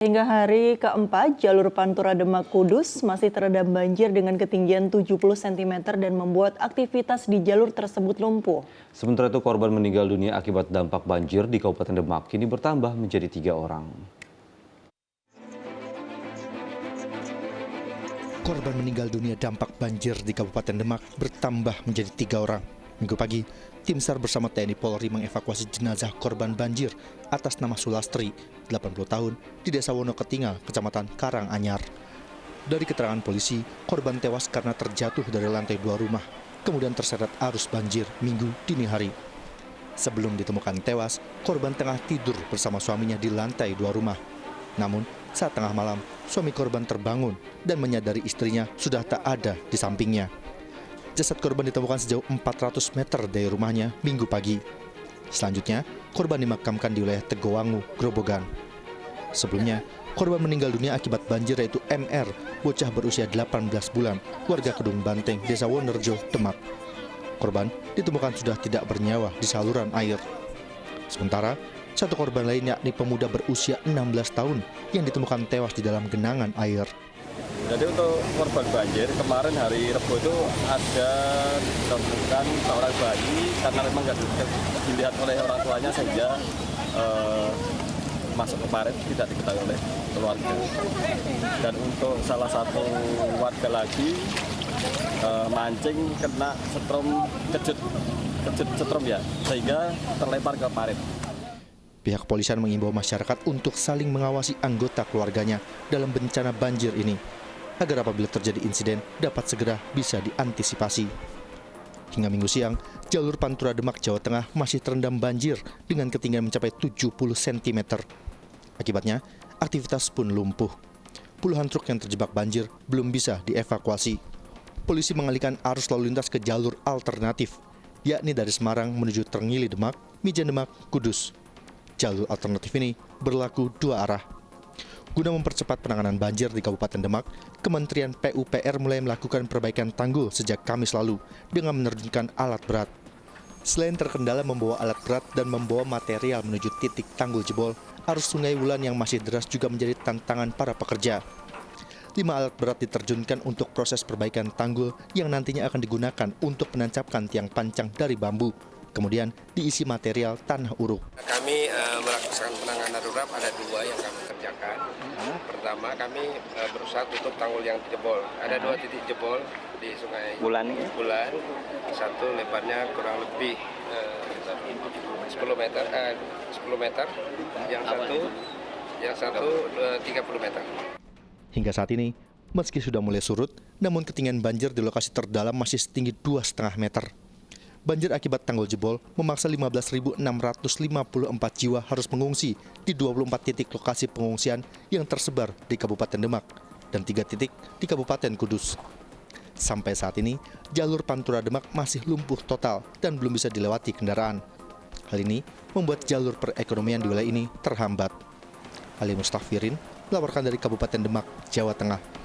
Hingga hari keempat, jalur Pantura Demak Kudus masih terendam banjir dengan ketinggian 70 cm dan membuat aktivitas di jalur tersebut lumpuh. Sementara itu korban meninggal dunia akibat dampak banjir di Kabupaten Demak kini bertambah menjadi 3 orang. Korban meninggal dunia dampak banjir di Kabupaten Demak bertambah menjadi 3 orang. Minggu pagi, tim SAR bersama TNI Polri mengevakuasi jenazah korban banjir atas nama Sulastri, 80 tahun, di Desa Wonoketingal, Kecamatan Karanganyar. Dari keterangan polisi, korban tewas karena terjatuh dari lantai 2 rumah, kemudian terseret arus banjir Minggu dini hari. Sebelum ditemukan tewas, korban tengah tidur bersama suaminya di lantai 2 rumah. Namun, saat tengah malam, suami korban terbangun dan menyadari istrinya sudah tak ada di sampingnya. Jasad korban ditemukan sejauh 400 meter dari rumahnya Minggu pagi. Selanjutnya, korban dimakamkan di wilayah Tegowangu, Grobogan. Sebelumnya, korban meninggal dunia akibat banjir yaitu MR, bocah berusia 18 bulan, warga Kedung Banteng, Desa Wonerjo, Demak. Korban ditemukan sudah tidak bernyawa di saluran air. Sementara, satu korban lain yakni pemuda berusia 16 tahun yang ditemukan tewas di dalam genangan air. Jadi untuk korban banjir, kemarin hari Rabu itu ada ditemukan seorang bayi karena memang nggak dilihat oleh orang tuanya sehingga masuk kemarin tidak diketahui oleh keluarga. Dan untuk salah satu warga lagi mancing kena kejut setrum ya, sehingga terlempar ke parit. Pihak kepolisian mengimbau masyarakat untuk saling mengawasi anggota keluarganya dalam bencana banjir ini, agar apabila terjadi insiden dapat segera bisa diantisipasi. Hingga Minggu siang, jalur Pantura Demak, Jawa Tengah masih terendam banjir dengan ketinggian mencapai 70 cm. Akibatnya, aktivitas pun lumpuh. Puluhan truk yang terjebak banjir belum bisa dievakuasi. Polisi mengalihkan arus lalu lintas ke jalur alternatif, yakni dari Semarang menuju Terngili Demak, Mijen Demak, Kudus. Jalur alternatif ini berlaku 2 arah. Guna mempercepat penanganan banjir di Kabupaten Demak, Kementerian PUPR mulai melakukan perbaikan tanggul sejak Kamis lalu dengan menerjunkan alat berat. Selain terkendala membawa alat berat dan membawa material menuju titik tanggul jebol, arus Sungai Wulan yang masih deras juga menjadi tantangan para pekerja. 5 alat berat diterjunkan untuk proses perbaikan tanggul yang nantinya akan digunakan untuk menancapkan tiang pancang dari bambu. Kemudian diisi material tanah uruk. Kami melakukan penanganan darurat ada 2 yang kami kerjakan. Pertama, kami berusaha tutup tanggul yang jebol. Ada 2 titik jebol di Sungai Wulan. Satu lebarnya kurang lebih 10 meter. Yang satu 30 meter. Hingga saat ini, meski sudah mulai surut, namun ketinggian banjir di lokasi terdalam masih setinggi 2,5 meter. Banjir akibat tanggul jebol memaksa 15.654 jiwa harus mengungsi di 24 titik lokasi pengungsian yang tersebar di Kabupaten Demak dan 3 titik di Kabupaten Kudus. Sampai saat ini, jalur Pantura Demak masih lumpuh total dan belum bisa dilewati kendaraan. Hal ini membuat jalur perekonomian di wilayah ini terhambat. Ali Mustafirin melaporkan dari Kabupaten Demak, Jawa Tengah.